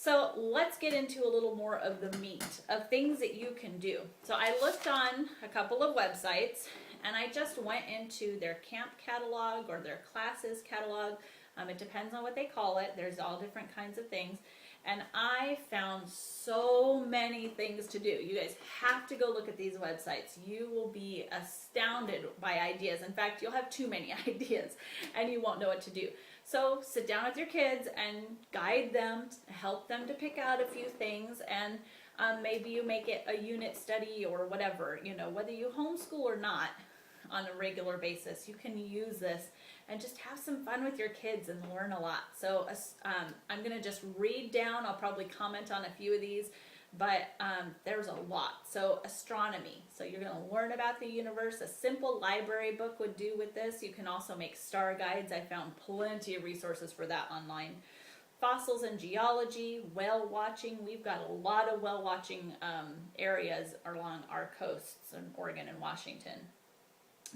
So let's get into a little more of the meat of things that you can do. So I looked on a couple of websites and I just went into their camp catalog or their classes catalog. It depends on what they call it. There's all different kinds of things. And I found so many things to do. You guys have to go look at these websites. You will be astounded by ideas. In fact, you'll have too many ideas and you won't know what to do. So sit down with your kids and guide them, help them to pick out a few things, and maybe you make it a unit study or whatever. You know, whether you homeschool or not on a regular basis, you can use this and just have some fun with your kids and learn a lot. So I'm going to just read down. I'll probably comment on a few of these, but there's a lot. So astronomy. So you're going to learn about the universe. A simple library book would do with this. You can also make star guides. I found plenty of resources for that online. Fossils and geology, whale watching. We've got a lot of whale watching areas along our coasts in Oregon and Washington.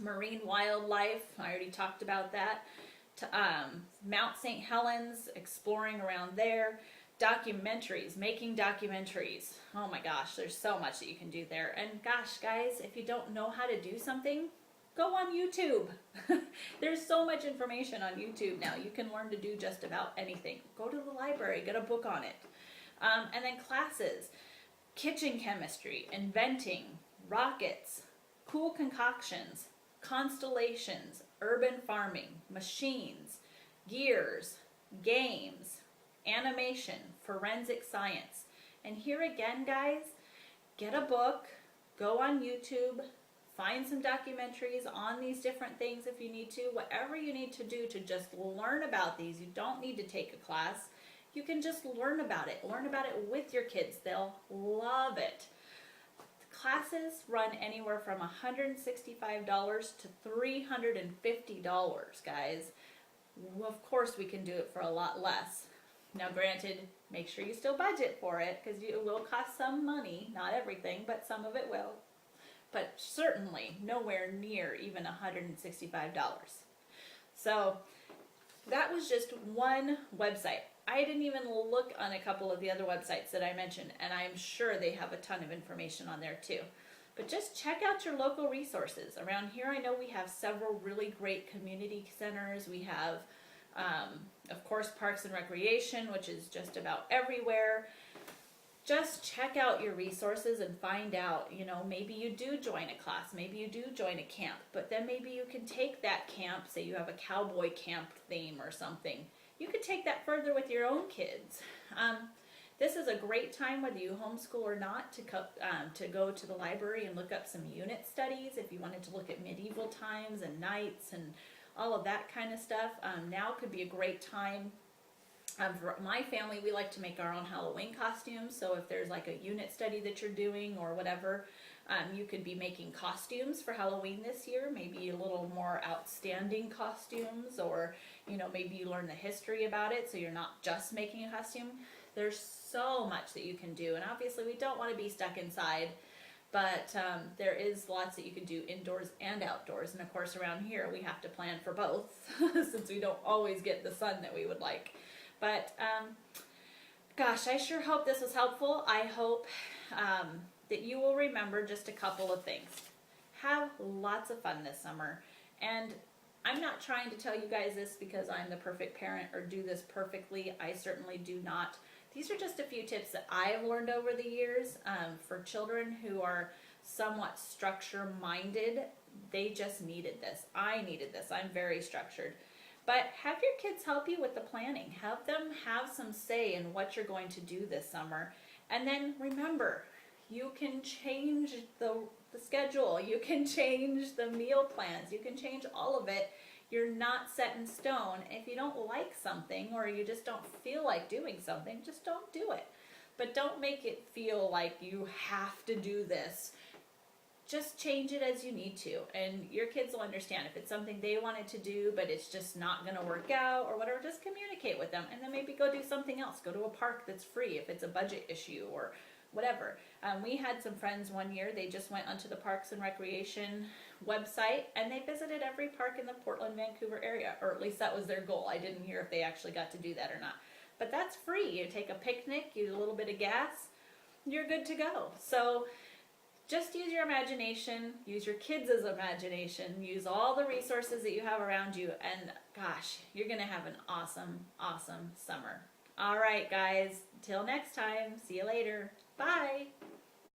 Marine wildlife, I already talked about that. Mount St. Helens, exploring around there. Documentaries, making documentaries. Oh my gosh, there's so much that you can do there. And gosh, guys, if you don't know how to do something, go on YouTube. There's so much information on YouTube now. You can learn to do just about anything. Go to the library, get a book on it. And then classes, kitchen chemistry, inventing, rockets, cool concoctions, constellations, urban farming, machines, gears, games, animation, forensic science. And here again, guys, get a book, go on YouTube, find some documentaries on these different things if you need to, whatever you need to do to just learn about these. You don't need to take a class. You can just learn about it. Learn about it with your kids. They'll love it. Classes run anywhere from $165 to $350, guys. Of course, we can do it for a lot less. Now, granted, make sure you still budget for it because it will cost some money. Not everything, but some of it will. But certainly nowhere near even $165. So that was just one website. I didn't even look on a couple of the other websites that I mentioned, and I'm sure they have a ton of information on there too. But just check out your local resources. Around here, I know we have several really great community centers. We have, of course, Parks and Recreation, which is just about everywhere. Just check out your resources and find out, you know, maybe you do join a class, maybe you do join a camp, but then maybe you can take that camp, say you have a cowboy camp theme or something. You could take that further with your own kids. This is a great time, whether you homeschool or not, to go to the library and look up some unit studies if you wanted to look at medieval times and knights and all of that kind of stuff. Now could be a great time. For my family, we like to make our own Halloween costumes. So if there's like a unit study that you're doing or whatever, you could be making costumes for Halloween this year, maybe a little more outstanding costumes, or, you know, maybe you learn the history about it so you're not just making a costume. There's so much that you can do, and obviously we don't want to be stuck inside, but there is lots that you can do indoors and outdoors. And of course around here we have to plan for both since we don't always get the sun that we would like. But gosh, I sure hope this was helpful. I hope that you will remember just a couple of things. Have lots of fun this summer. And I'm not trying to tell you guys this because I'm the perfect parent or do this perfectly. I certainly do not. These are just a few tips that I've learned over the years for children who are somewhat structure-minded. They just needed this. I needed this. I'm very structured. But have your kids help you with the planning. Have them have some say in what you're going to do this summer. And then remember, you can change the schedule. You can change the meal plans. You can change all of it. You're not set in stone. If you don't like something or you just don't feel like doing something, just don't do it. But don't make it feel like you have to do this. Just change it as you need to, and your kids will understand. If it's something they wanted to do but it's just not going to work out or whatever, just communicate with them and then maybe go do something else. Go to a park that's free if it's a budget issue or whatever. We had some friends one year, they just went onto the Parks and Recreation website and they visited every park in the Portland, Vancouver area, or at least that was their goal. I didn't hear if they actually got to do that or not. but that's free. You take a picnic, use a little bit of gas, you're good to go. So just use your imagination, use your kids' imagination, use all the resources that you have around you, and gosh, you're gonna have an awesome, awesome summer. All right, guys, till next time, see you later. Bye.